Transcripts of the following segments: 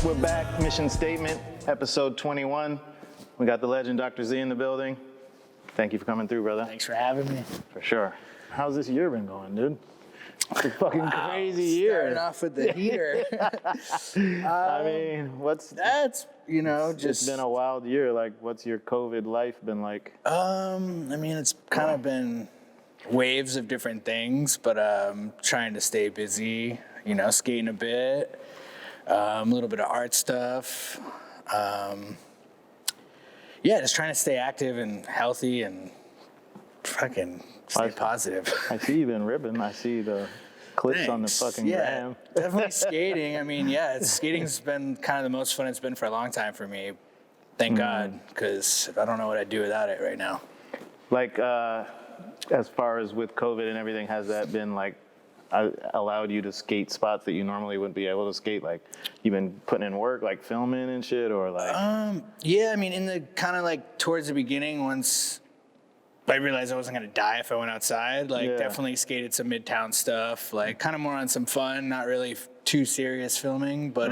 We're back, mission statement, episode 21. We got the legend Dr. Z in the building. Thank you for coming through, brother. Thanks for having me. For sure. How's this year been going, dude? It's a fucking crazy year. Starting off with the heater. I mean, That's, it's been a wild year. Like, what's your COVID life been like? I mean, it's kind of been waves of different things, but trying to stay busy, skating a bit, a little bit of art stuff. Just trying to stay active and healthy and fucking stay positive. I see you've been ripping. I see the clips on the fucking gram. Definitely skating. I mean, skating's been kind of the most fun it's been for a long time for me. Thank God, because I don't know what I'd do without it right now. Like, as far as with COVID and everything, has that been like allowed you to skate spots that you normally wouldn't be able to skate? Like, you've been putting in work, like filming and shit, or like? I mean, in the kind of like towards the beginning, once I realized I wasn't gonna die if I went outside, definitely skated some midtown stuff, like kind of more on some fun, not really too serious filming, but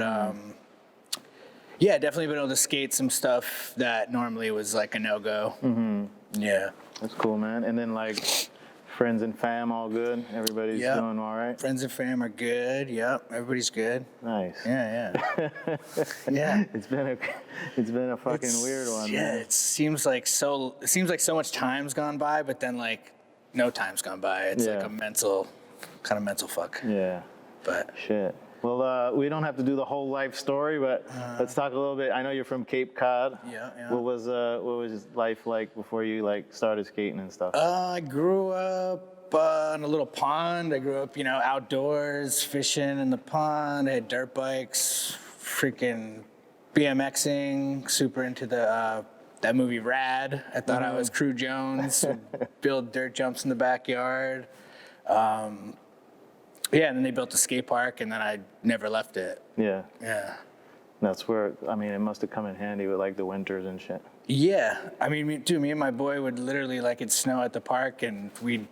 definitely been able to skate some stuff that normally was like a no-go. Yeah. That's cool, man. And then like friends and fam, all good? Everybody's doing all right? Friends and fam are good. Yep, everybody's good. Nice. Yeah. Yeah. It's been a fucking weird one. Yeah, Man. it seems like so much time's gone by, but then like no time's gone by. It's like a mental fuck. Yeah. But shit. Well, we don't have to do the whole life story, but let's talk a little bit. I know you're from Cape Cod. Yeah. What was life like before you like started skating and stuff? I grew up on a little pond. I grew up, outdoors, fishing in the pond. I had dirt bikes, freaking BMXing, super into the that movie Rad. I thought I was Crew Jones, build dirt jumps in the backyard. And then they built a skate park, and then I never left it. Yeah. That's where, I mean, it must have come in handy with like the winters and shit. Yeah. I mean, me and my boy would literally, it'd snow at the park, and we'd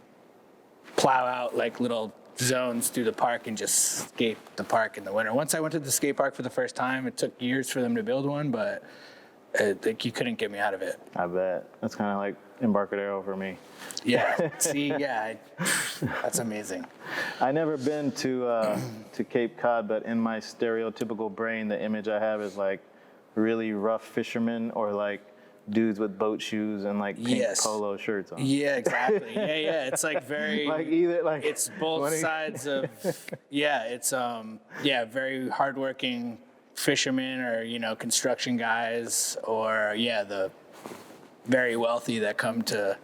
plow out like little zones through the park and just skate the park in the winter. Once I went to the skate park for the first time, it took years for them to build one, but you couldn't get me out of it. I bet. That's kind of like Embarcadero for me. Yeah. See, that's amazing. I never been to Cape Cod, but in my stereotypical brain, the image I have is like really rough fishermen or like dudes with boat shoes and like pink polo shirts on. Yeah, exactly. Yeah. It's like very it's both sides of it's very hardworking fishermen or construction guys or the very wealthy that come to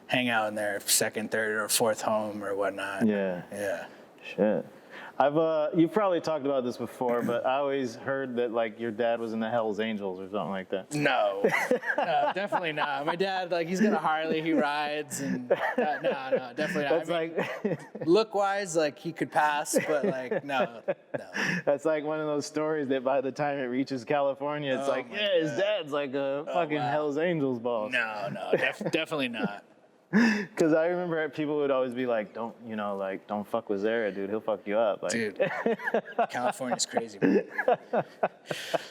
hang out in their second, third, or fourth home or whatnot. Yeah. Shit. You've probably talked about this before, but I always heard that like your dad was in the Hells Angels or something like that. No, definitely not. My dad, he's got a Harley, he rides, and no, definitely not. That's look-wise, he could pass, but no. That's like one of those stories that by the time it reaches California, it's his dad's like a fucking Hells Angels boss. No, definitely not. Because I remember people would always be like, don't fuck with Zered, dude. He'll fuck you up. Like, dude, California's crazy, man.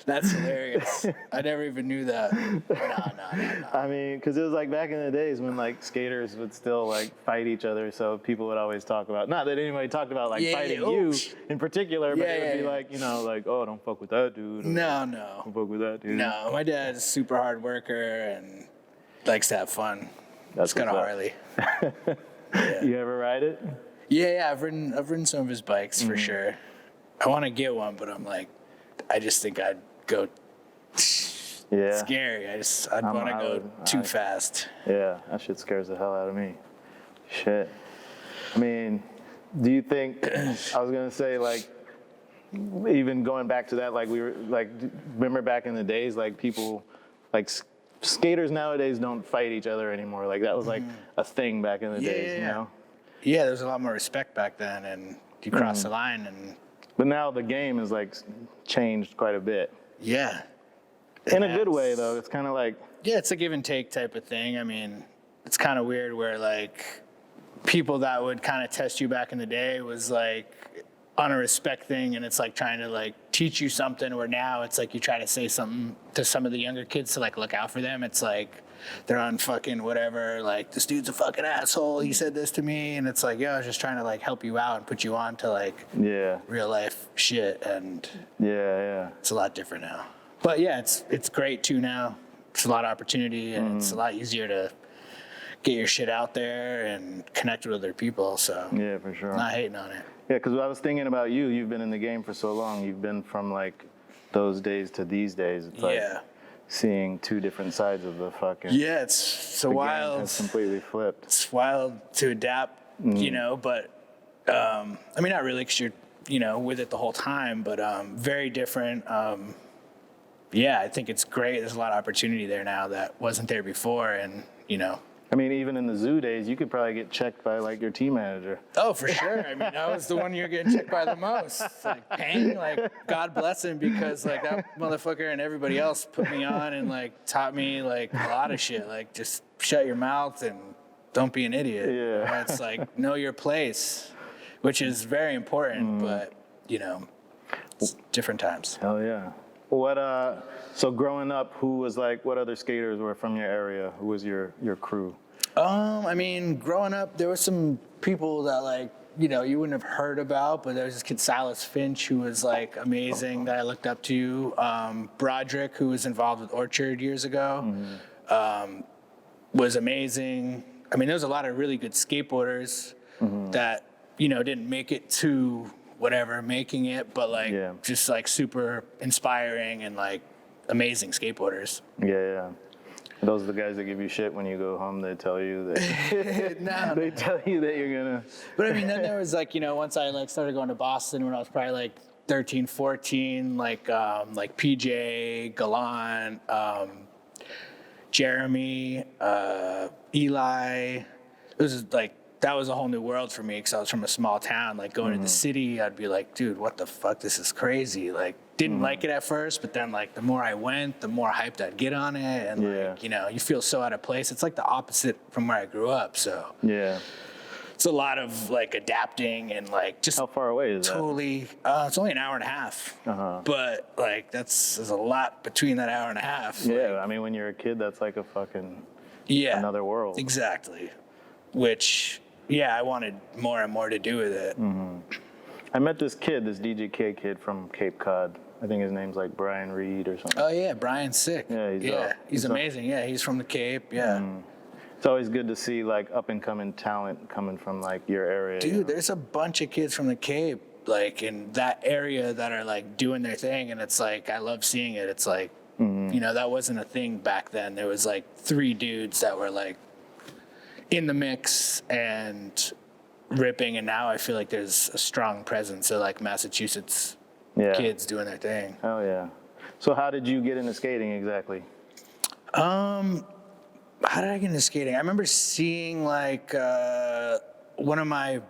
That's hilarious. I never even knew that. No. I mean, because it was like back in the days when like skaters would still like fight each other. So people would always talk about, not that anybody talked about like fighting you in particular, but it would be like, oh, don't fuck with that dude. No. Don't fuck with that dude. No, my dad's a super hard worker and likes to have fun. That's got a Harley. You ever ride it? Yeah. I've ridden some of his bikes for sure. I want to get one, but I'm like, I just think I'd go scary. I'd want to go too fast. Yeah, that shit scares the hell out of me. Shit. I mean, do you think? I was gonna say like, even going back to that, like we were like, remember back in the days, like people like. Skaters nowadays don't fight each other anymore. Like that was like a thing back in the days, you know? Yeah, there was a lot more respect back then, and you cross the line. But now the game is like changed quite a bit. Yeah. In a good way, though. It's kind of like... Yeah, it's a give and take type of thing. I mean, it's kind of weird where like people that would kind of test you back in the day was like on a respect thing, and it's like trying to like teach you something, where now it's like you try to say something to some of the younger kids to like look out for them. It's like they're on fucking whatever, like, this dude's a fucking asshole, he said this to me, and it's like, yo, I was just trying to like help you out and put you on to like real life shit, and it's a lot different now. But yeah, it's great too now. It's a lot of opportunity, and it's a lot easier to get your shit out there and connect with other people. So yeah, for sure. Not hating on it. Yeah, because I was thinking about you. You've been in the game for so long. You've been from like those days to these days. It's like seeing two different sides of the fucking. Yeah, it's wild. It's completely flipped. It's wild to adapt, you know, but I mean, not really, because you're, you know, with it the whole time, but very different. Yeah, I think it's great. There's a lot of opportunity there now that wasn't there before, and, you know. I mean, even in the zoo days, you could probably get checked by like your team manager. Oh, for sure. I mean, I was the one you're getting checked by the most. Like, Pang, like, God bless him, because like that motherfucker and everybody else put me on and like taught me like a lot of shit. Like, just shut your mouth and don't be an idiot. Yeah. It's like, know your place, which is very important, but, you know, it's different times. Hell yeah. So growing up, who was like, what other skaters were from your area? Who was your crew? I mean, growing up, there were some people that like, you know, you wouldn't have heard about, but there was this kid, Silas Finch, who was like amazing that I looked up to. Broderick, who was involved with Orchard years ago, was amazing. I mean, there was a lot of really good skateboarders that, you know, didn't make it to whatever, making it, but like just like super inspiring and like amazing skateboarders. Yeah. Those are the guys that give you shit when you go home. They tell you that they tell you that you're gonna. But I mean, then there was like, you know, once I like started going to Boston when I was probably like 13, 14, like PJ, Gallant, Jeremy, Eli. It was like, that was a whole new world for me, because I was from a small town. Like, going to the city, I'd be like, dude, what the fuck? This is crazy. Like, didn't like it at first, but then like the more I went, the more hyped I'd get on it, and like, you know, you feel so out of place. It's like the opposite from where I grew up. So it's a lot of like adapting and like just. How far away is that? It's only an hour and a half, but like there's a lot between that hour and a half. Yeah, like, I mean, when you're a kid, that's like a fucking another world. Exactly, which. Yeah, I wanted more and more to do with it. I met this kid, this DJK kid from Cape Cod. I think his name's like Brian Reed or something. Oh yeah, Brian's sick. Yeah, he's amazing. Yeah, he's from the Cape. Yeah. It's always good to see like up and coming talent coming from like your area. Dude, you know? There's a bunch of kids from the Cape, like in that area, that are like doing their thing, and it's like I love seeing it. It's like, you know, that wasn't a thing back then. There was like 3 dudes that were like in the mix and ripping, and now I feel like there's a strong presence of like Massachusetts kids doing their thing. Oh yeah. So how did you get into skating exactly? How did I get into skating? I remember seeing like one of my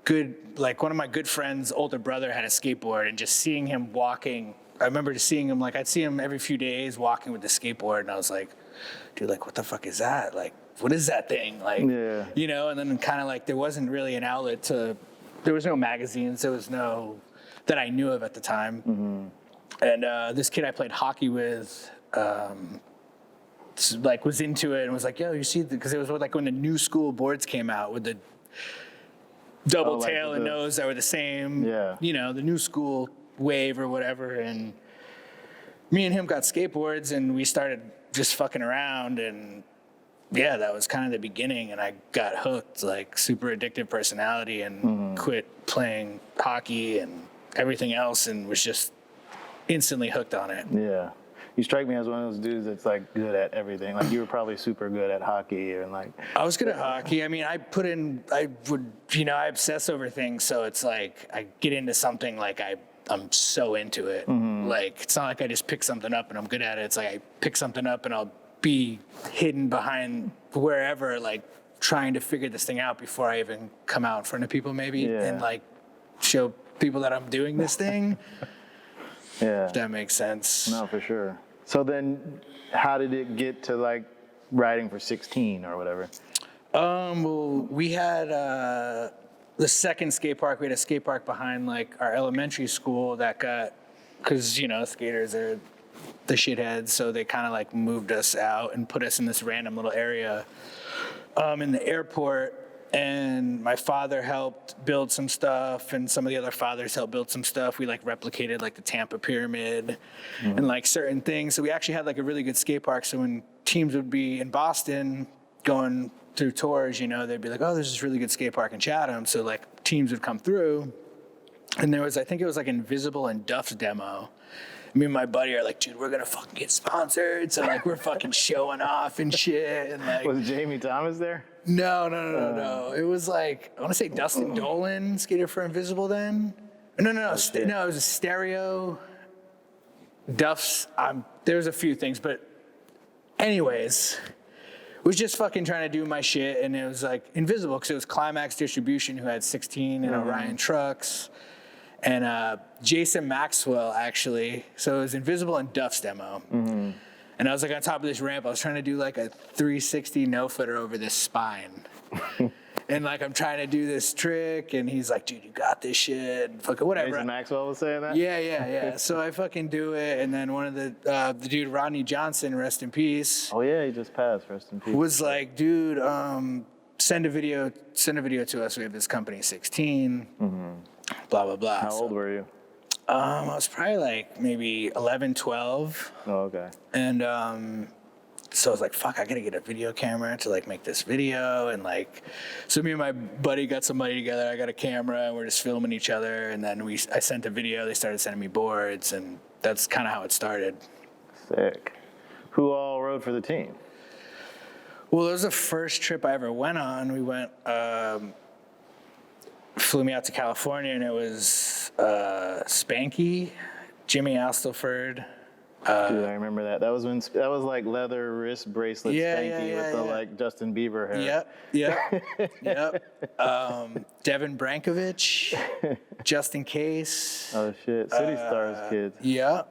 good friends' older brother had a skateboard, and just seeing him walking. I remember just seeing him, like I'd see him every few days walking with the skateboard, and I was like, dude, like what the fuck is that? Like, what is that thing? Like, you know, and then kind of like there wasn't really an outlet there was no magazines, there was no, that I knew of at the time. And this kid I played hockey with, like was into it and was like, yo, you see, because it was like when the new school boards came out with the double tail and nose that were the same, you know, the new school wave or whatever. And me and him got skateboards, and we started just fucking around, and yeah, that was kind of the beginning, and I got hooked, like super addictive personality, and quit playing hockey and everything else, and was just instantly hooked on it. Yeah. You strike me as one of those dudes that's like good at everything. Like you were probably super good at hockey, and like. I was good at hockey. I mean, I obsess over things, so it's like I get into something like I'm so into it. Like, it's not like I just pick something up and I'm good at it. It's like I pick something up and I'll be hidden behind wherever, like trying to figure this thing out before I even come out in front of people, maybe, and like show people that I'm doing this thing. If that makes sense. No, for sure. So then how did it get to like riding for 16 or whatever? Well, we had the second skate park. We had a skate park behind like our elementary school that got because, you know, skaters are the shitheads. So they kind of like moved us out and put us in this random little area in the airport. And my father helped build some stuff, and some of the other fathers helped build some stuff. We like replicated like the Tampa Pyramid and like certain things. So we actually had like a really good skate park. So when teams would be in Boston going through tours, you know, they'd be like, oh, there's this really good skate park in Chatham. So like teams would come through, and there was, I think it was like Invisible and Duff's demo. Me and my buddy are like, dude, we're gonna fucking get sponsored. So like we're fucking showing off and shit. And like, Was Jamie Thomas there? No. It was like, I want to say Dustin Dolan skated for Invisible then. No, it was a Stereo. Duff's. There was a few things, but anyways, was just fucking trying to do my shit, and it was like Invisible because it was Climax Distribution, who had 16 and Orion trucks, and Jason Maxwell actually. So it was Invisible and Duff's demo. Mm-hmm. And I was like on top of this ramp. I was trying to do like a 360 no-footer over this spine. And like I'm trying to do this trick, and he's like, dude, you got this shit. And fucking whatever. Jason Maxwell was saying that? Yeah. So I fucking do it. And then one of the dude, Rodney Johnson, rest in peace. Oh yeah, he just passed, rest in peace. Was like, dude, send a video to us. We have this company 16, blah, blah, blah. How old were you? I was probably like maybe 11, 12. Oh, okay. And so I was like, fuck, I gotta get a video camera to like make this video. And like, so me and my buddy got some money together. I got a camera, and we're just filming each other. And then I sent a video. They started sending me boards, and that's kind of how it started. Sick. Who all rode for the team? Well, it was the first trip I ever went on. We went, flew me out to California, and it was Spanky, Jimmy Astleford. Dude, I remember that. That was like leather wrist bracelet Spanky with the like Justin Bieber hair. Yep. Devin Brankovich, Just in Case. Oh shit, City Stars kids. Yeah.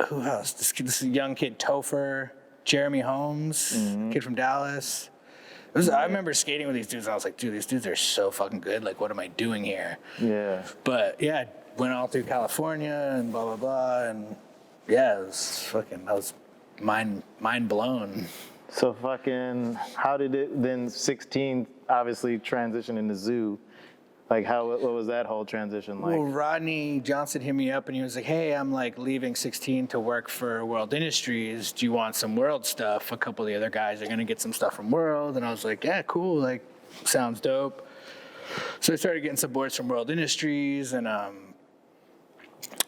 Who else? This young kid, Topher, Jeremy Holmes, kid from Dallas. I remember skating with these dudes, and I was like, dude, these dudes are so fucking good. Like, what am I doing here? Yeah. But yeah, went all through California and blah, blah, blah. And yeah, it was fucking, I was mind blown. So fucking, how did it then 16 obviously transition into zoo? Like what was that whole transition like? Well, Rodney Johnson hit me up, and he was like, hey, I'm like leaving 16 to work for World Industries. Do you want some World stuff? A couple of the other guys are going to get some stuff from World. And I was like, yeah, cool. Like, sounds dope. So I started getting some boards from World Industries. And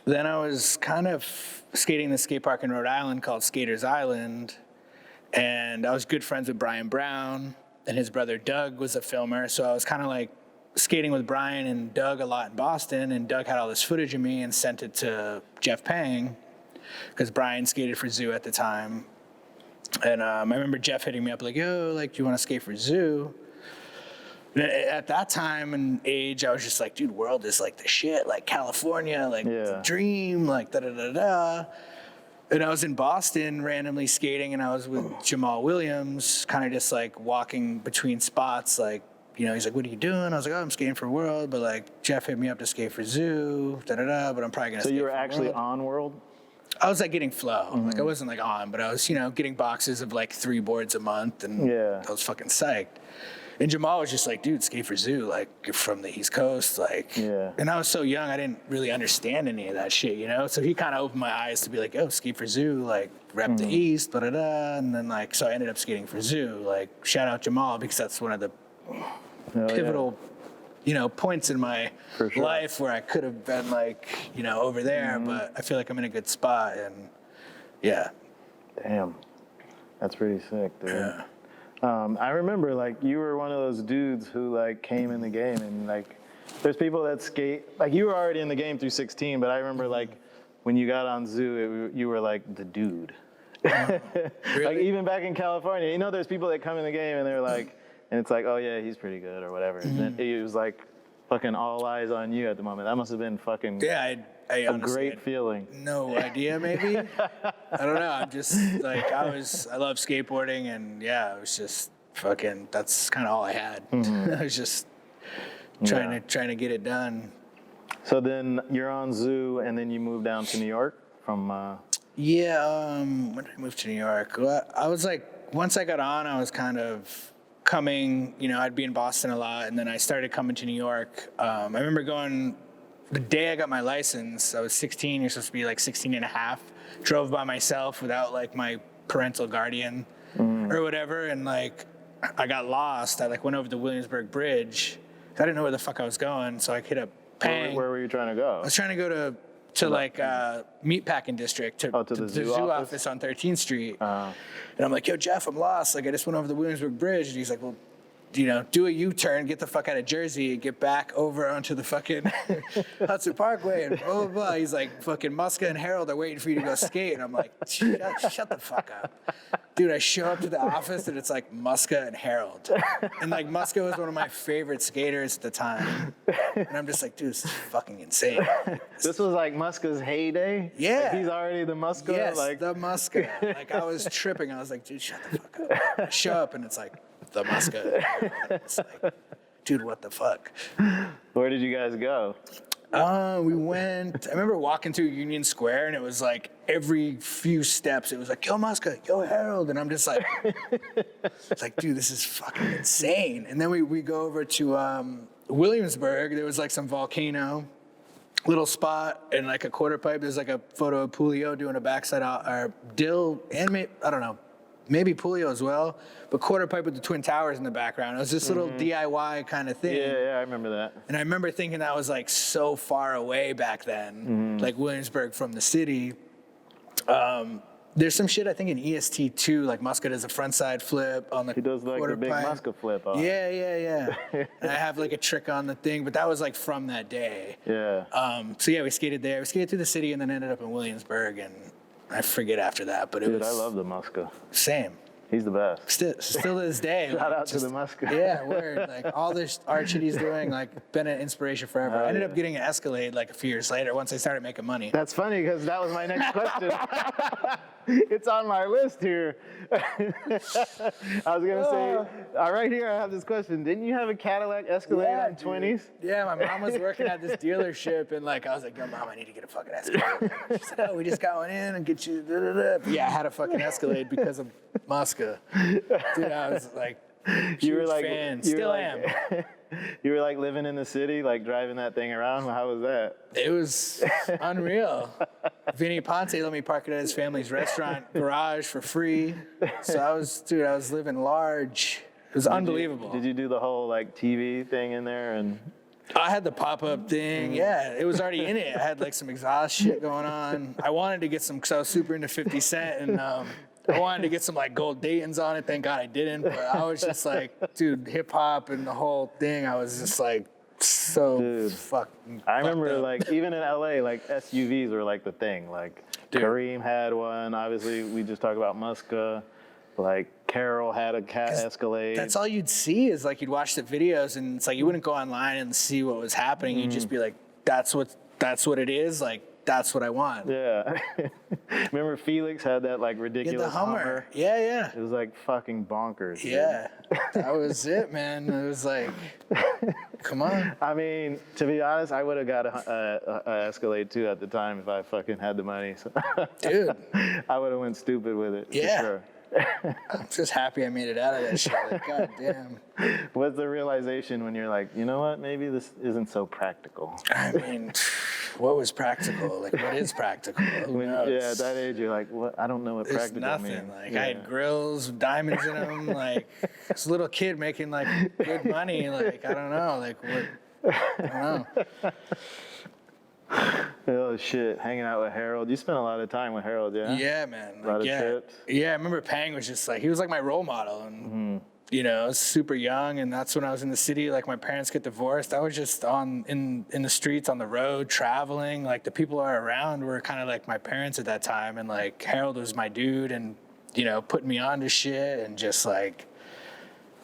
then I was kind of skating the skate park in Rhode Island called Skaters Island. And I was good friends with Brian Brown, and his brother Doug was a filmer. So I was kind of like skating with Brian and Doug a lot in Boston, and Doug had all this footage of me and sent it to Jeff Pang, because Brian skated for Zoo at the time. And I remember Jeff hitting me up like, yo, like, do you want to skate for Zoo? At that time and age, I was just like, dude, World is like the shit, like California, like the dream, like da-da-da-da. And I was in Boston randomly skating, and I was with Jahmal Williams, kind of just like walking between spots, like, you know, he's like, what are you doing? I was like, oh, I'm skating for World, but like Jeff hit me up to skate for Zoo, da-da-da, but I'm probably gonna skate for World. So you were actually on World? I was like getting flow. Like I wasn't like on, but I was, you know, getting boxes of like 3 boards a month, and I was fucking psyched. And Jahmal was just like, dude, skate for Zoo, like you're from the East Coast, like. And I was so young, I didn't really understand any of that shit, you know? So he kind of opened my eyes to be like, oh, skate for Zoo, like rep the East, da-da-da. And then like, so I ended up skating for Zoo. Like, shout out Jahmal, because that's one of the pivotal, you know, points in my life where I could have been like, you know, over there, but I feel like I'm in a good spot, and Damn, that's pretty sick, dude. I remember like you were one of those dudes who like came in the game, and like there's people that skate, like you were already in the game through 16, but I remember like when you got on Zoo, you were like the dude. Really? Like even back in California, you know, there's people that come in the game and they're like, and it's like, oh yeah, he's pretty good or whatever. And then it was like fucking all eyes on you at the moment. That must have been fucking I a great feeling. No idea, maybe. I don't know. I'm just like, I love skateboarding, and it was just fucking, that's kind of all I had. I was just trying to get it done. So then you're on Zoo, and then you moved down to New York? from? Yeah, when did I move to New York? Well, I was like, once I got on, I was kind of coming, I'd be in Boston a lot, and then I started coming to New York. I remember going, the day I got my license, I was 16, you're supposed to be like 16 and a half, drove by myself without like my parental guardian or whatever, and like, I got lost. I like went over the Williamsburg Bridge. I didn't know where the fuck I was going, so I hit up Pang. Where were you trying to go? I was trying to go to like Meatpacking District to the zoo office on 13th Street. And I'm like, yo, Jeff, I'm lost. Like, I just went over the Williamsburg Bridge. And he's like, well, do a U-turn, get the fuck out of Jersey, get back over onto the fucking Hudson Parkway, and blah, blah, blah. He's like, fucking Muska and Harold are waiting for you to go skate. And I'm like, shut the fuck up. Dude, I show up to the office, and it's like Muska and Harold. And like, Muska was one of my favorite skaters at the time. And I'm just like, dude, this is fucking insane. This was like Muska's heyday? Yeah. Like he's already the Muska? Yes, like... the Muska. Like, I was tripping. I was like, dude, shut the fuck up. I show up, and it's like, the Muska. It's like, dude, what the fuck? Where did you guys go? We went, I remember walking through Union Square, and it was like every few steps, it was like, yo, Muska, yo, Harold. And I'm just like, it's like, dude, this is fucking insane. And then we go over to Williamsburg. There was like some volcano, little spot, and like a quarter pipe. There's like a photo of Pulio doing a backside out, or Dill, and I don't know, maybe Pulio as well, but quarter pipe with the Twin Towers in the background. It was this little DIY kind of thing. Yeah, I remember that. And I remember thinking that was like so far away back then, like Williamsburg from the city. There's some shit I think in E.S.T too, like Muska does a frontside flip on the He does like the big pipe. Muska flip. Yeah. And I have like a trick on the thing, but that was like from that day. Yeah. So yeah, we skated there. We skated through the city and then ended up in Williamsburg, and I forget after that, but it was... Dude, I love the Muska. Same. He's the best. Still to this day. Shout out to the Muska. Yeah, word. Like, all this art shit he's doing, like, been an inspiration forever. I ended up getting an Escalade, like, a few years later once I started making money. That's funny, because that was my next question. It's on my list here. I was going to say, right here I have this question. Didn't you have a Cadillac Escalade on 20s? Yeah, my mom was working at this dealership, and, like, I was like, yo, Mom, I need to get a fucking Escalade. She said, oh, we just got one in and get you, But yeah, I had a fucking Escalade because of Muska. Dude, I was like, huge fan. Still am. You were like living in the city, like driving that thing around. How was that? It was unreal. Vinny Ponte let me park it at his family's restaurant garage for free. So I was living large. It was unbelievable. Did you do the whole like TV thing in there? And I had the pop-up thing. Yeah, it was already in it. I had like some exhaust shit going on. I wanted to get some, because I was super into 50 Cent, and I wanted to get some like gold Dayton's on it. Thank God I didn't. But I was just like, dude, hip hop and the whole thing. I was just like, so fucking. I remember up. like even in LA, like SUVs were like the thing. Like Kareem had one. Obviously, we just talked about Muska. Like Carol had a Escalade. That's all you'd see is like you'd watch the videos, and it's like you wouldn't go online and see what was happening. You'd just be like, that's what it is. Like, that's what I want. Yeah. Remember Felix had that like ridiculous the Hummer. Yeah. It was like fucking bonkers. Yeah. That was it, man. It was like, come on. I mean, to be honest, I would have got a Escalade too at the time if I fucking had the money. So dude. I would have went stupid with it. Yeah. For sure. I'm just happy I made it out of that shit. Like, God damn. What's the realization when you're like, you know what, maybe this isn't so practical? I mean, what was practical? Like, what is practical? Who knows? Yeah, at that age, you're like, what? I don't know what There's practical nothing. means. Like, I had grills, diamonds in them. Like, this little kid making like good money. Like, I don't know. Like, what? I don't know. Oh shit, hanging out with Harold. You spent a lot of time with Harold, yeah? Yeah, man. A lot of trips. Yeah, I remember Pang was just like, he was like my role model. And, you know, I was super young, and that's when I was in the city. Like, my parents get divorced. I was just in the streets, on the road, traveling. Like, the people I were around were kind of like my parents at that time. And, like, Harold was my dude and, you know, putting me on to shit. And just, like,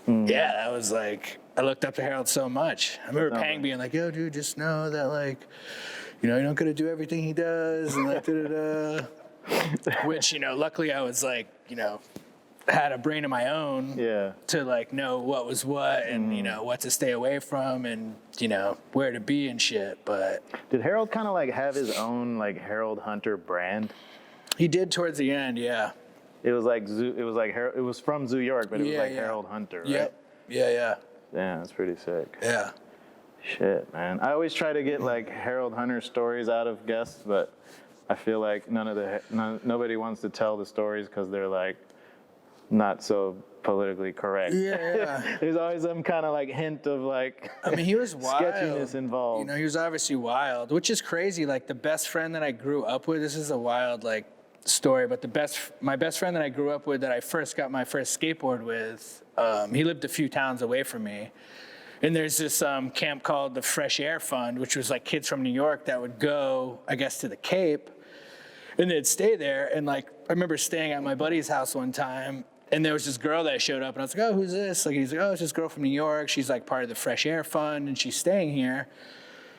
yeah, that was, like, I looked up to Harold so much. I remember Pang being like, yo, dude, just know that, like, you know, you're not going to do everything he does, and like, da-da-da. Which, you know, luckily I was like, you know, had a brain of my own Yeah. to like know what was what and you know what to stay away from and you know where to be and shit. But Did Harold kind of like have his own like Harold Hunter brand? he did towards the end, yeah. It was like it was from Zoo York, but it was Yeah, like yeah. Harold Hunter, right? Yep. Yeah. Yeah, that's pretty sick. Yeah. Shit, man. I always try to get like Harold Hunter stories out of guests, but I feel like nobody wants to tell the stories because they're like not so politically correct. Yeah. There's always some kind of like hint of like I mean, he was wild. sketchiness involved. You know, he was obviously wild, which is crazy. Like the best friend that I grew up with, this is a wild like story, but my best friend that I grew up with that I first got my first skateboard with, he lived a few towns away from me. And there's this camp called the Fresh Air Fund, which was like kids from New York that would go, I guess, to the Cape, and they'd stay there. And like, I remember staying at my buddy's house one time, and there was this girl that showed up, and I was like, oh, who's this? Like, he's like, oh, it's this girl from New York. She's like part of the Fresh Air Fund, and she's staying here.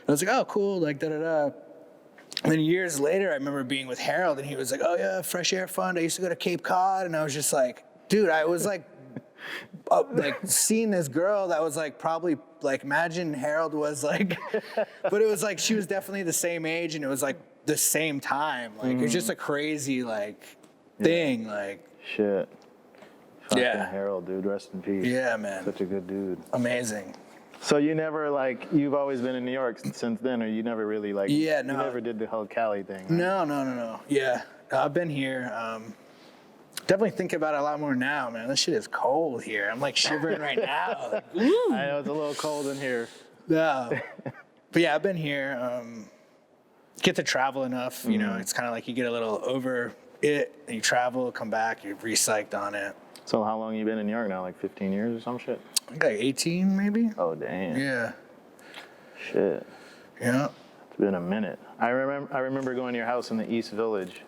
And I was like, oh, cool, like da-da-da. And then years later, I remember being with Harold, and he was like, oh, yeah, Fresh Air Fund. I used to go to Cape Cod. And I was just like, dude, I was like seeing this girl that was like probably like, imagine Harold was like, but it was like, she was definitely the same age, and it was like the same time. Like, it was just a crazy like thing. Like, Shit. Fucking Yeah. Harold, dude. Rest in peace. yeah, man. Such a good dude. Amazing. So you never like, you've always been in New York since then, or you never really like, Yeah, no. you never did the whole Cali thing, right? No. Yeah, I've been here. Definitely think about it a lot more now, man. This shit is cold here. I'm like shivering right now. Like, woo. I know it's a little cold in here. No. But yeah, I've been here. Get to travel enough, you know, it's kind of like you get a little over it, and you travel, come back, you're re-psyched on it. So how long you been in New York now? Like 15 years or some shit? I think like 18 maybe. Oh, damn. Yeah. Shit. Yeah. It's been a minute. I remember going to your house in the East Village.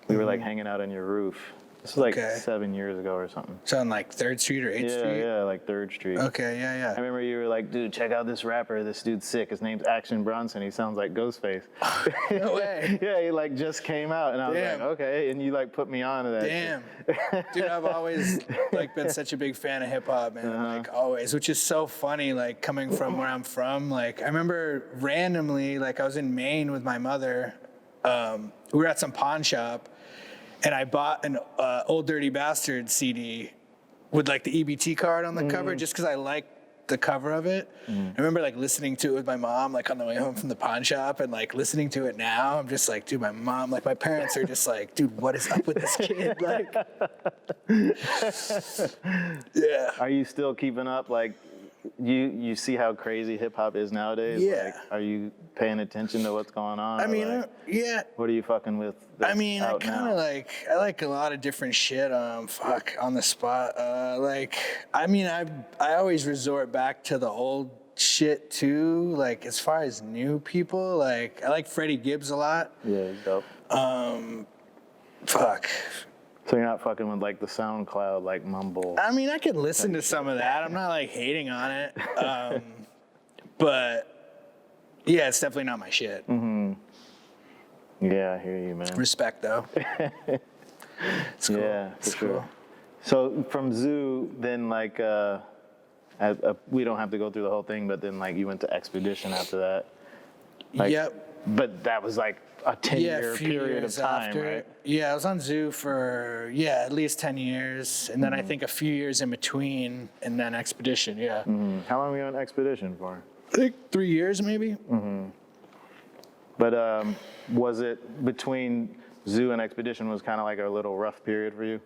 We were like hanging out on your roof. This was like 7 years ago or something. So on like 3rd Street or 8th Street? Yeah, like 3rd Street. Okay, yeah. I remember you were like, dude, check out this rapper. This dude's sick. His name's Action Bronson. He sounds like Ghostface. No way. Yeah, he like just came out, and I was Damn. like, okay. And you like put me on to that. Damn. Dude, I've always like been such a big fan of hip hop, man. Like always, which is so funny, like coming from where I'm from. Like I remember randomly, like I was in Maine with my mother. We were at some pawn shop, and I bought an Old Dirty Bastard CD with like the EBT card on the cover just because I liked the cover of it. I remember like listening to it with my mom like on the way home from the pawn shop, and like listening to it now, I'm just like, dude, my parents are just like, dude, what is up with this kid? Like, yeah. Are you still keeping up? Like, you see how crazy hip hop is nowadays? Yeah. Like, are you paying attention to what's going on? I Or, mean, like, yeah. what are you fucking with? I mean, I out kind now? of I like a lot of different shit. On the spot. I mean, I always resort back to the old shit too. Like as far as new people, like I like Freddie Gibbs a lot. Yeah, he's dope. Fuck. So you're not fucking with like the SoundCloud like mumble. I mean, I could listen to some of that. I'm not like hating on it. But yeah, it's definitely not my shit. Yeah, I hear you, man. Respect though. It's cool. Yeah, for It's sure. cool. So from Zoo, then like, we don't have to go through the whole thing, but then like you went to Expedition after that. Like, Yep. But that was like a 10-year a few period of years time, after. right? Yeah, I was on Zoo for, at least 10 years. And then I think a few years in between, and then Expedition, yeah. How long were you on Expedition for? I think 3 years maybe. But was it between Zoo and Expedition was kind of like a little rough period for you?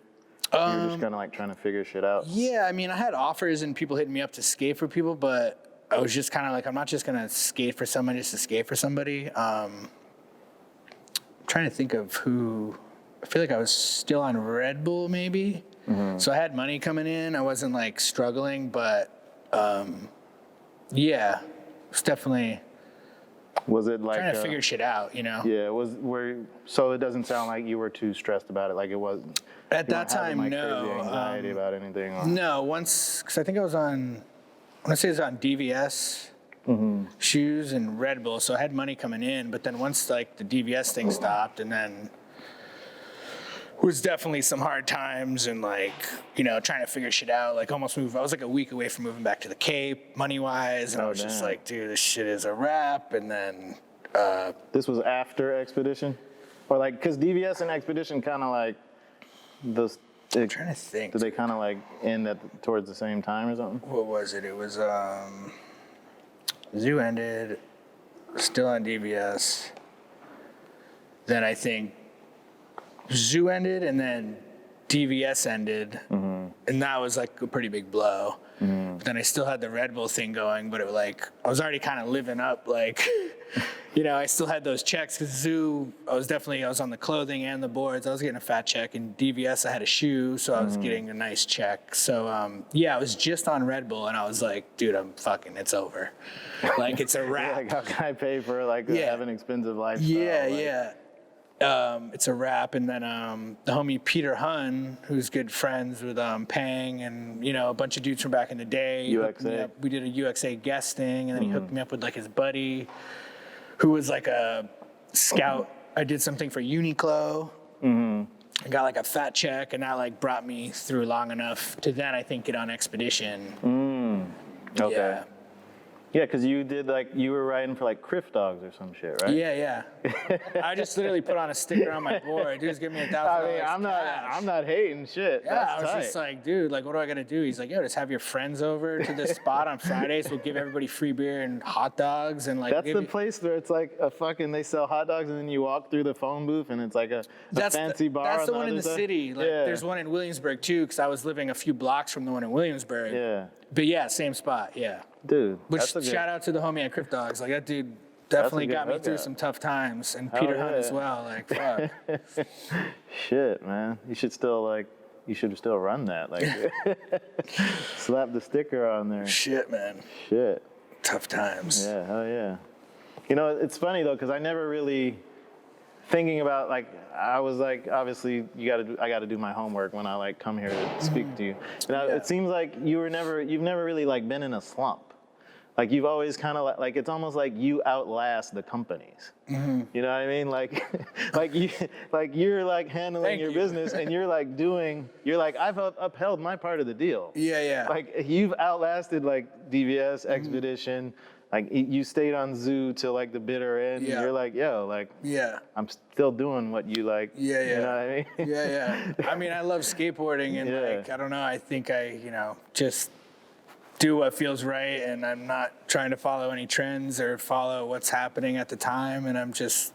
You were just kind of like trying to figure shit out? Yeah, I mean, I had offers and people hitting me up to skate for people, but I was just kind of like, I'm not just going to skate for someone just to skate for somebody. I'm trying to think of who. I feel like I was still on Red Bull maybe. So I had money coming in. I wasn't like struggling, but yeah, it's definitely Was it like trying to figure shit out, you know? Yeah, so it doesn't sound like you were too stressed about it, like it was At that having, time, like, no. crazy anxiety about anything. Or, No, once, because I think I want to say it was on DVS shoes and Red Bull, so I had money coming in, but then once like the DVS thing stopped, and then was definitely some hard times and like, you know, trying to figure shit out. Like almost moved. I was like a week away from moving back to the Cape, money wise, and I was just like, dude, this shit is a wrap. And then this was after Expedition, or like because DVS and Expedition kind of like those. I'm trying to think. Did they kind of like end towards the same time or something? What was it? It was Zoo ended, still on DVS. Then I think Zoo ended, and then DVS ended, and that was like a pretty big blow. But then I still had the Red Bull thing going, but it was like I was already kind of living up, like, you know, I still had those checks because Zoo, I was on the clothing and the boards. I was getting a fat check, and DVS I had a shoe, so I was getting a nice check. So yeah, I was just on Red Bull, and I was like, dude, it's over. Like it's a wrap. Like how can I pay for like have an expensive lifestyle? Yeah. It's a wrap. And then the homie Peter Hun, who's good friends with Pang and, you know, a bunch of dudes from back in the day. UXA. We did a UXA guesting, and then he hooked me up with like his buddy who was like a scout. I did something for Uniqlo. I got like a fat check, and that like brought me through long enough to then I think get on Expedition. Okay. Yeah. Yeah, because you were riding for like Criff Dogs or some shit, right? Yeah. I just literally put on a sticker on my board. Dude's give me $1,000. I mean, I'm not hating shit. Yeah, That's I was tight. just like, dude, like, what do I gotta do? He's like, yo, just have your friends over to this spot on Fridays. We'll give everybody free beer and hot dogs, and like. That's the place where it's like they sell hot dogs, and then you walk through the phone booth, and it's like a fancy bar. That's the on one in the other side. city. Like, there's one in Williamsburg too, because I was living a few blocks from the one in Williamsburg. Yeah. But yeah, same spot. Yeah. Dude. Which shout out to the homie at Criff Dogs. Like that dude definitely got me through hookup. some tough times, and Peter Hunt as well. Like fuck. Shit, man. You should still run that. Like slap the sticker on there. Shit, man. Shit. Tough times. Yeah, hell yeah. You know, it's funny though, because I never really thinking about like I was like obviously I got to do my homework when I like come here to speak to you. It seems like you've never really like been in a slump. Like you've always kind of like it's almost like you outlast the companies. You know what I mean? Like you're like handling your business, and you're like I've upheld my part of the deal. Yeah. Like you've outlasted like DVS, Expedition. Like you stayed on Zoo till like the bitter end. Yeah. And you're like, yo, like I'm still doing what you like. Yeah. You know what I mean? Yeah. I mean, I love skateboarding, and like I don't know. I think I just do what feels right, and I'm not trying to follow any trends or follow what's happening at the time, and I'm just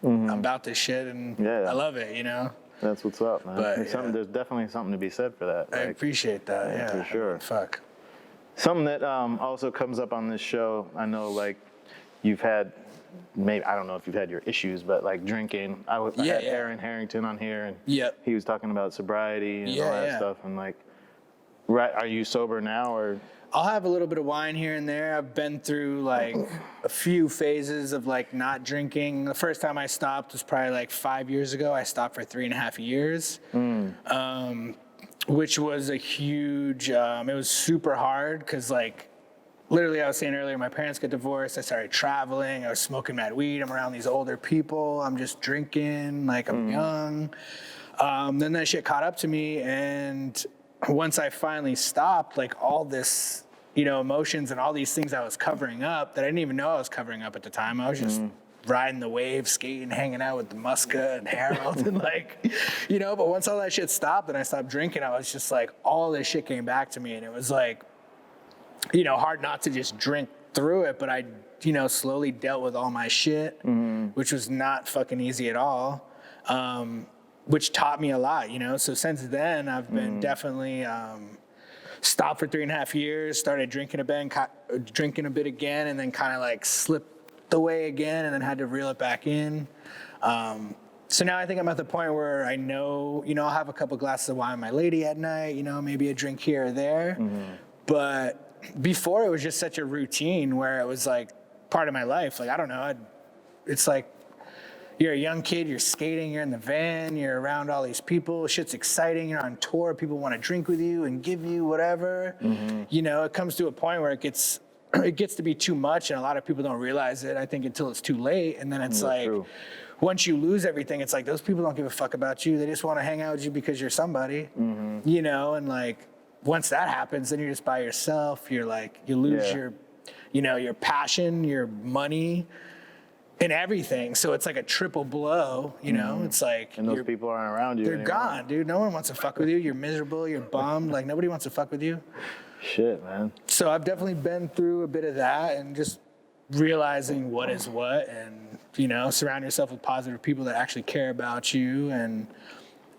I'm about this shit, and I love it. You know. That's what's up, man. But, there's definitely something to be said for that. I appreciate that. Yeah, for sure. Fuck. Something that also comes up on this show, I know like you've had, maybe, I don't know if you've had your issues, but like drinking. I had Aaron Harrington on here, and he was talking about sobriety and all that stuff. And like, are you sober now, or? I'll have a little bit of wine here and there. I've been through like a few phases of like not drinking. The first time I stopped was probably like 5 years ago. I stopped for 3.5 years. Which was a huge, it was super hard because like, literally I was saying earlier, my parents got divorced. I started traveling. I was smoking mad weed. I'm around these older people. I'm just drinking, like I'm young. Then that shit caught up to me. And once I finally stopped, like all this, emotions and all these things I was covering up that I didn't even know I was covering up at the time. I was just riding the wave, skating, hanging out with the Muska and Harold and like, but once all that shit stopped and I stopped drinking, I was just like, all this shit came back to me, and it was like, hard not to just drink through it, but I, slowly dealt with all my shit, which was not fucking easy at all, which taught me a lot, so since then I've been definitely, stopped for 3.5 years, started drinking a bit again, and then kind of like slipped away again, and then had to reel it back in. So now I think I'm at the point where I know, I'll have a couple glasses of wine with my lady at night, maybe a drink here or there. But before it was just such a routine where it was like part of my life. Like, I don't know, it's like you're a young kid, you're skating, you're in the van, you're around all these people, shit's exciting, you're on tour, people want to drink with you and give you whatever. It comes to a point where it gets it gets to be too much, and a lot of people don't realize it, I think, until it's too late. And then it's like, true. once you lose everything, it's like those people don't give a fuck about you. They just want to hang out with you because you're somebody, you know? And like, once that happens, then you're just by yourself. You're like, you lose your, you know, your passion, your money, and everything. So it's like a triple blow, you know? It's like, and those people aren't around you they're anymore. gone, dude. No one wants to fuck with you. You're miserable. You're bummed. Like, nobody wants to fuck with you. Shit, man. So I've definitely been through a bit of that, and just realizing what is what, and, you know, surround yourself with positive people that actually care about you, and,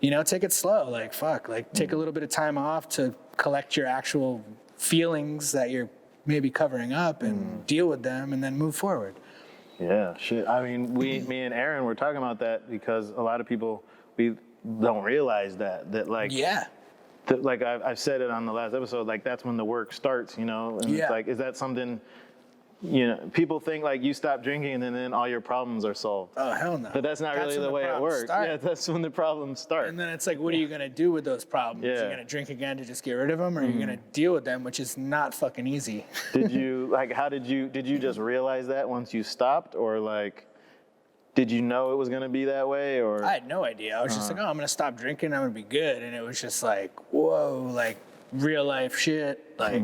you know, take it slow. Like, fuck, like, take a little bit of time off to collect your actual feelings that you're maybe covering up, and deal with them, and then move forward. Yeah, shit. I mean, me and Aaron were talking about that because a lot of people, we don't realize that like, like I've said it on the last episode, like that's when the work starts, you know? And it's like, is that something, you know, people think like you stop drinking and then all your problems are solved. Oh, hell no. But that's not really the way it works. Yeah, that's when the problems start. And then it's like, what are you going to do with those problems? Yeah. You're going to drink again to just get rid of them, or are you going to deal with them, which is not fucking easy. Did you, like, did you just realize that once you stopped, or like, did you know it was going to be that way, or? I had no idea. I was just like, oh, I'm going to stop drinking. I'm going to be good. And it was just like, whoa, like real life shit. Like,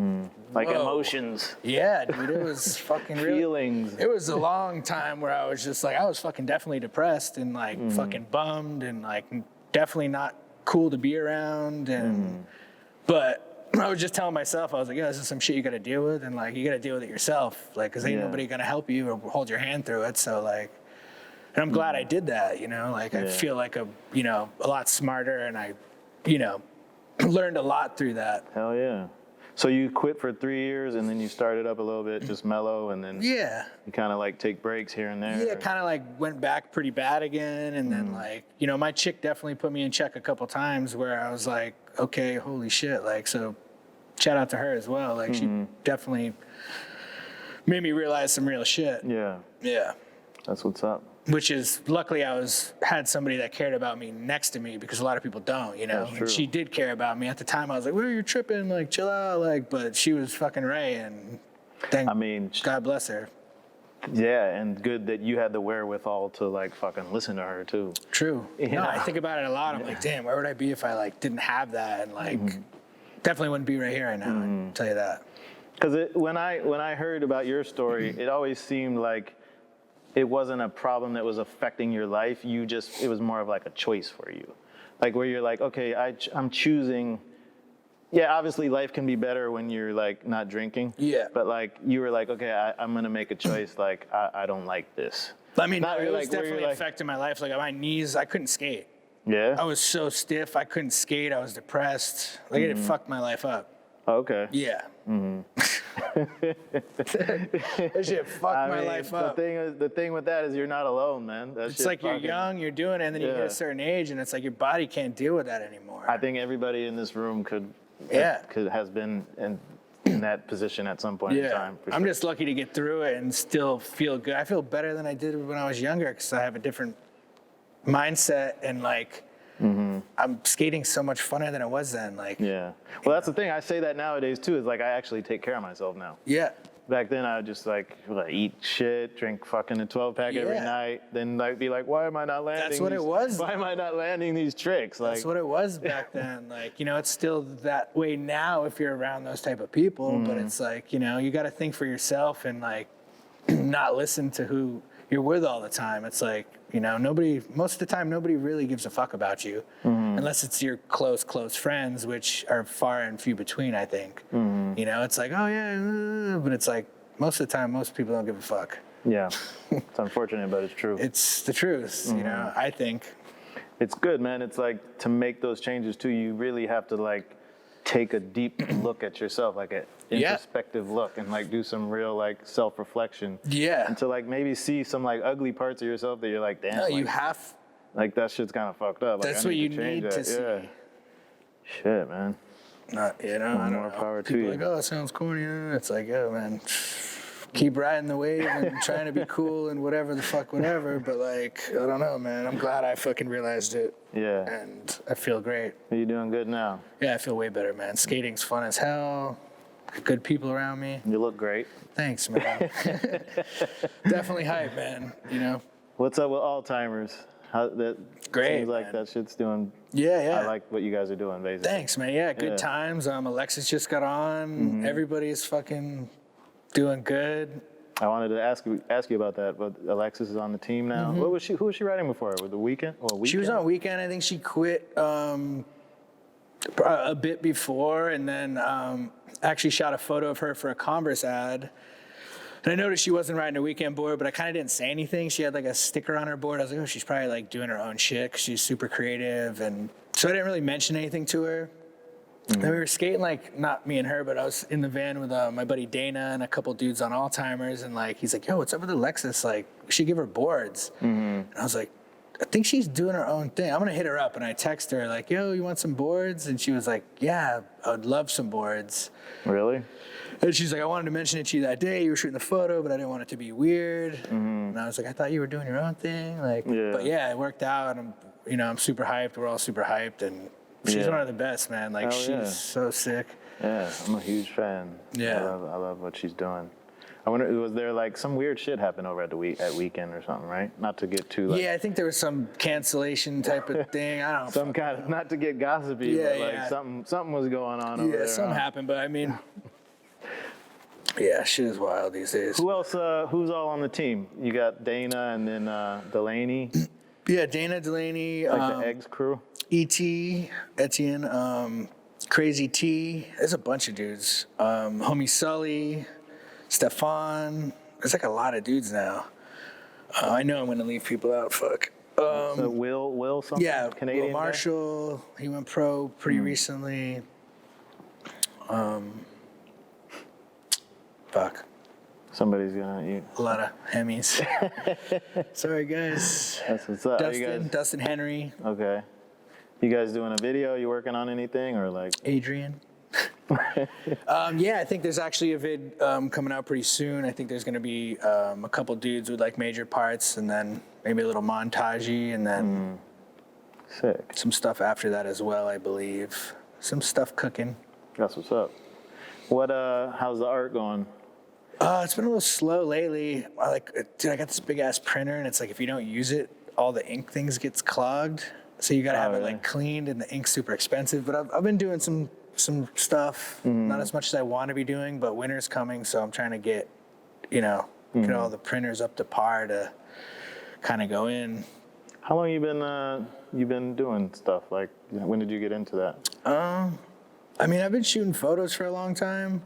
like whoa. Emotions. Yeah, dude, it was fucking real. Feelings. It was a long time where I was just like, I was fucking definitely depressed and like fucking bummed and like definitely not cool to be around. And, but I was just telling myself, I was like, yeah, this is some shit you got to deal with. And like, you got to deal with it yourself. Like, cause ain't nobody going to help you or hold your hand through it. So like, and I'm glad I did that, you know, like I feel like a lot smarter, and I, you know, learned a lot through that. Hell yeah. So you quit for 3 years and then you started up a little bit, just mellow, and then you kind of like take breaks here and there. Yeah, kind of like went back pretty bad again. And then like, you know, my chick definitely put me in check a couple times where I was like, okay, holy shit. Like, so shout out to her as well. Like she definitely made me realize some real shit. Yeah. Yeah. That's what's up. Which is, luckily I had somebody that cared about me next to me, because a lot of people don't, you know. And she did care about me. At the time I was like, well, you're tripping, like chill out, like, but she was fucking right, and God bless her. Yeah, and good that you had the wherewithal to like fucking listen to her too. True. No, I think about it a lot. I'm like, damn, where would I be if I like didn't have that? And like, definitely wouldn't be right here right now. I'll tell you that. Because when I heard about your story, it always seemed like it wasn't a problem that was affecting your life. It was more of like a choice for you. Like where you're like, okay, I'm choosing. Yeah, obviously life can be better when you're like not drinking. Yeah. But like you were like, okay, I'm gonna make a choice. Like I don't like this. I mean, it was definitely affecting my life. Like my knees, I couldn't skate. Yeah. I was so stiff, I couldn't skate. I was depressed. Like it fucked my life up. Okay. Yeah. That shit fucked my life up. The thing with that is you're not alone, man. It's like you're young, you're doing it, and then you get a certain age, and it's like your body can't deal with that anymore. I think everybody in this room has been in that position at some point in time. I'm just lucky to get through it and still feel good. I feel better than I did when I was younger, because I have a different mindset, and like, I'm skating so much funner than it was then. Like, well, that's the thing. I say that nowadays too. Is like I actually take care of myself now. Yeah. Back then I would just like eat shit, drink fucking a 12-pack every night. Then like be like, why am I not landing? That's what it was. Why am I not landing these tricks? Like, that's what it was back then. Like, you know, it's still that way now if you're around those type of people. But it's like, you know, you got to think for yourself and like not listen to who you're with all the time. It's like, you know, most of the time, nobody really gives a fuck about you unless it's your close friends, which are far and few between, I think. You know, it's like, oh yeah, but it's like most of the time, most people don't give a fuck. Yeah, it's unfortunate, but it's true. It's the truth, you know, I think. It's good, man. It's like to make those changes too, you really have to like take a deep look at yourself, like an introspective look, and like do some real like self-reflection. Yeah. And to like maybe see some like ugly parts of yourself that you're like, damn. No, you have. Like that shit's kind of fucked up. That's what you need to see. Yeah. Shit, man. Not, you know, I don't know. Power to you. you. Like, oh, it sounds corny. It's like, oh man, keep riding the wave and trying to be cool and whatever the fuck, whatever. But like, I don't know, man. I'm glad I fucking realized it. Yeah. And I feel great. Are you doing good now? Yeah, I feel way better, man. Skating's fun as hell. good people around me. You look great. Thanks, man. Definitely hype, man. You know. What's up with Alzheimer's? How that Great, seems like man. that shit's doing. Yeah. I like what you guys are doing, basically. Thanks, man. Yeah, good times. Alexis just got on. Everybody's fucking doing good. I wanted to ask you about that, but Alexis is on the team now. Who was she riding before? With the Weekend? She was on Weekend. I think she quit a bit before, and then actually shot a photo of her for a Converse ad. And I noticed she wasn't riding a Weekend board, but I kind of didn't say anything. She had like a sticker on her board. I was like, oh, she's probably like doing her own shit 'cause she's super creative. And so I didn't really mention anything to her. Then we were skating, like, not me and her, but I was in the van with my buddy Dana and a couple dudes on Alzheimer's. And like, he's like, yo, what's up with Alexis? Like, we should give her boards. And I was like, I think she's doing her own thing. I'm going to hit her up. And I text her like, yo, you want some boards? And she was like, yeah, I would love some boards. Really? And she's like, I wanted to mention it to you that day. You were shooting the photo, but I didn't want it to be weird. And I was like, I thought you were doing your own thing. Like, but yeah, it worked out. And I'm super hyped. We're all super hyped. And she's one of the best, man. Like, she's so sick. Yeah, I'm a huge fan. Yeah. I love what she's doing. I wonder, was there like some weird shit happened over at Weekend or something, right? Not to get too like. Yeah, I think there was some cancellation type of thing. I don't know. Some kind of, not to get gossipy, but like something was going on over there. Yeah, something happened, but I mean, yeah, shit is wild these days. Who else? Who's all on the team? You got Dana and then Delaney. Yeah, Dana, Delaney. Like the Eggs crew. E.T, Etienne, Crazy T. There's a bunch of dudes. Homie Sully, Stefan. There's like a lot of dudes now. I know I'm gonna leave people out. Fuck. So Will something? Yeah, Canadian Will Marshall. He went pro pretty recently. Fuck. Somebody's gonna. A lot of Hemis. Sorry, guys. That's what's up. Dustin Henry. Okay. You guys doing a video? You working on anything or like? Adrian. Yeah, I think there's actually a vid coming out pretty soon. I think there's going to be a couple dudes with like major parts, and then maybe a little montage, and then Sick. some stuff after that as well, I believe. Some stuff cooking. That's what's up. How's the art going? It's been a little slow lately. I got this big ass printer, and it's like if you don't use it, all the ink things gets clogged. So you got to have it like cleaned, and the ink's super expensive. But I've been doing some stuff, not as much as I want to be doing, but winter's coming, so I'm trying to get all the printers up to par to kind of go in. How long you been doing stuff? Like, when did you get into that? I mean, I've been shooting photos for a long time,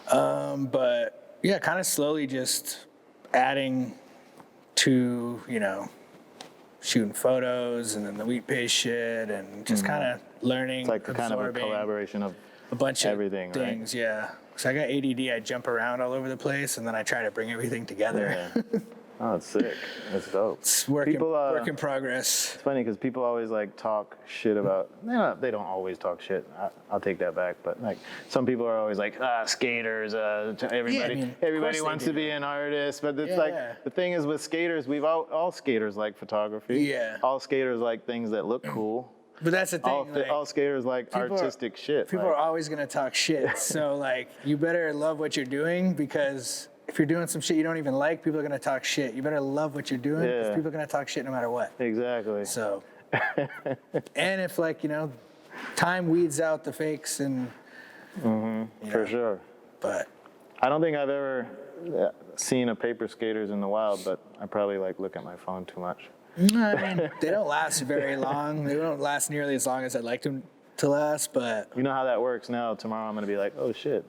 but yeah, kind of slowly just adding to shooting photos and then the wheat paste shit and just kind of learning. It's like kind of a collaboration of a bunch of everything, things, right? Yeah. So I got ADD, I jump around all over the place, and then I try to bring everything together. Yeah. Oh, it's sick. That's dope. It's work in progress. It's funny because people always like talk shit about. They don't always talk shit. I'll take that back. But like some people are always like skaters. Everybody wants to be an artist. But it's the thing is with skaters, we've all skaters like photography. Yeah. All skaters like things that look cool. But that's the thing. All skaters like artistic shit. People are always gonna talk shit. So like you better love what you're doing, because if you're doing some shit you don't even like, people are going to talk shit. You better love what you're doing, because people are going to talk shit no matter what. Exactly. So, and if time weeds out the fakes and... For sure. But... I don't think I've ever seen a paper skaters in the wild, but I probably look at my phone too much. I mean, they don't last very long. They don't last nearly as long as I'd like them to last, but... You know how that works now. Tomorrow I'm going to be like, oh, shit.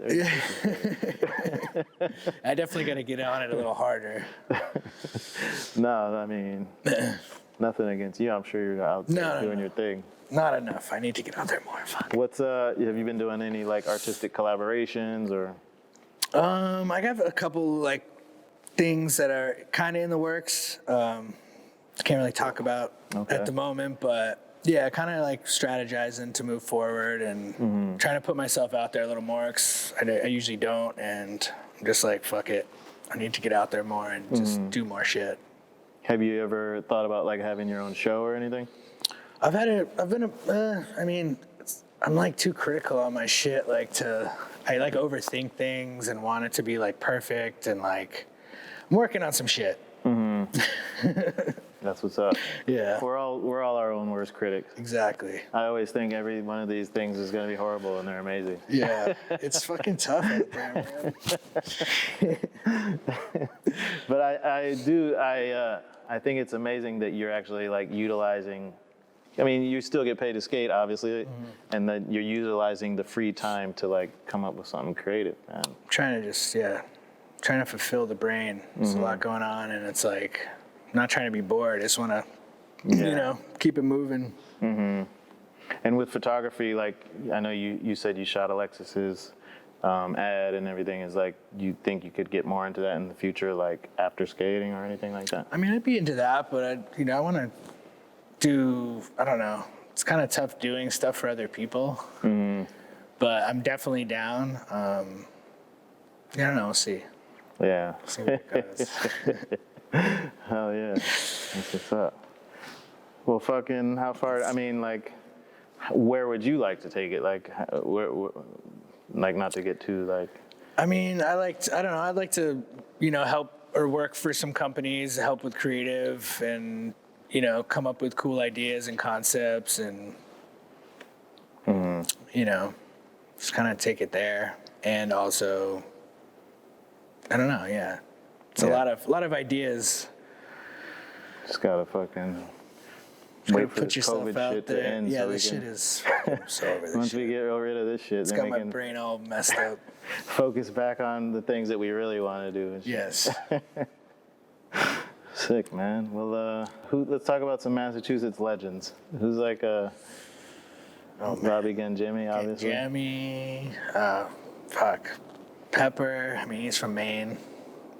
I definitely got to get on it a little harder. No, I mean, nothing against you. I'm sure you're out there doing your thing. Not enough. I need to get out there more. Fuck. Have you been doing any artistic collaborations or? I got a couple things that are kind of in the works. Can't really talk about at the moment, but yeah, kind of strategizing to move forward and trying to put myself out there a little more, 'cause I usually don't, and I'm just fuck it. I need to get out there more and just do more shit. Have you ever thought about having your own show or anything? I'm too critical on my shit. I I like overthink things and want it to be like perfect, and like I'm working on some shit. That's what's up. Yeah. We're all our own worst critics. Exactly. I always think every one of these things is going to be horrible, and they're amazing. Yeah. It's fucking tough out there, man. But I think it's amazing that you're actually like utilizing. I mean, you still get paid to skate, obviously, and that you're utilizing the free time to like come up with something creative, man. Trying to fulfill the brain. There's a lot going on, and it's like, I'm not trying to be bored. I just want to, you know, keep it moving. And with photography, like, I know you said you shot Alexis's ad and everything. Is like, you think you could get more into that in the future, like after skating or anything like that? I mean, I'd be into that, but I want to do, I don't know. It's kind of tough doing stuff for other people, but I'm definitely down. I don't know. We'll see. Yeah. See what it goes. Hell yeah. That's what's up. Well, fucking, how far, I mean, like, where would you like to take it? Like, where like, not to get too, like... I mean, I'd like to, you know, help or work for some companies, help with creative and, you know, come up with cool ideas and concepts and, you know, just kind of take it there. And also, I don't know, yeah. It's a lot of ideas. Just gotta fucking wait for this COVID shit to end. Yeah, so this shit is so over this once shit. we get rid of this shit, It's then got we my can brain all messed up. focus back on the things that we really want to do. And shit. Yes. Sick, man. Well, let's talk about some Massachusetts legends. Who's like Robbie Gangemi, obviously. Jamie, Pepper. I mean, he's from Maine.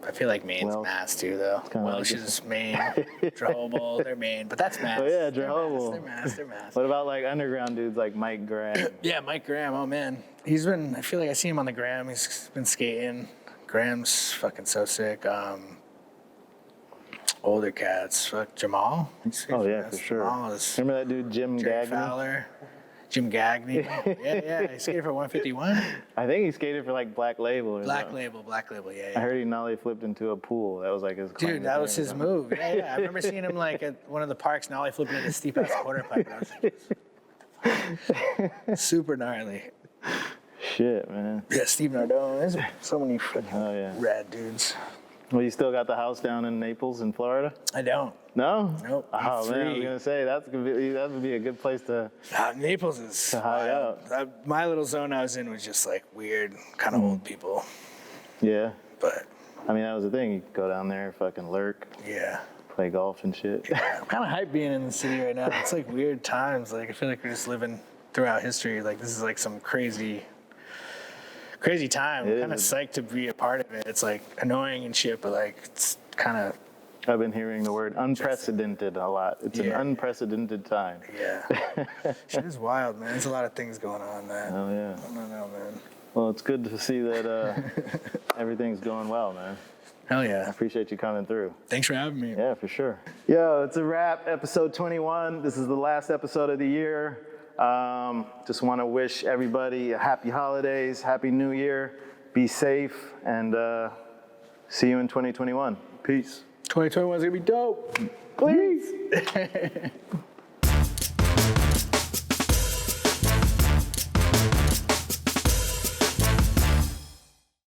I feel like Maine's Mass too, though. Welsh is Maine. Drehobel, they're Maine, but that's Mass. Oh yeah, Drehobel. They're Mass. What about like underground dudes like Mike Graham? Yeah, Mike Graham. Oh man, I feel like I see him on the gram. He's been skating. Graham's fucking so sick. Older cats, fuck Jahmal. Oh yeah, for sure. Remember that dude Jim Jerry Gagney? Fowler. Jim Gagney. Yeah. He skated for 151. I think he skated for like Black Label. Black Label, yeah. I heard he nollie flipped into a pool. That was like his claim. Dude, that was his move. Yeah. I remember seeing him like at one of the parks nollie flipping into steep ass quarter pipe. And I was like, super gnarly. Shit, man. Yeah, Steve Nardone. There's so many fucking rad dudes. Well, you still got the house down in Naples in Florida? I don't. No? Nope. Oh man, I was gonna say that would be a good place to. Naples is to hide out. My little zone I was in was just like weird, kind of old people. Yeah. But I mean, that was the thing. You could go down there, fucking lurk. Yeah. Play golf and shit. I'm kind of hyped being in the city right now. It's like weird times. Like I feel like we're just living throughout history. Like this is like some crazy time. I'm kind of psyched to be a part of it. It's like annoying and shit, but like it's kind of. I've been hearing the word unprecedented a lot. It's an unprecedented time. Yeah. Shit is wild, man. There's a lot of things going on, man. Oh yeah. I don't know, man. Well, it's good to see that everything's going well, man. Hell yeah. I appreciate you coming through. Thanks for having me. Yeah, for sure. Yo, it's a wrap. Episode 21. This is the last episode of the year. Just want to wish everybody a happy holidays, happy new year. Be safe, and see you in 2021. Peace. 2021 is going to be dope. Please.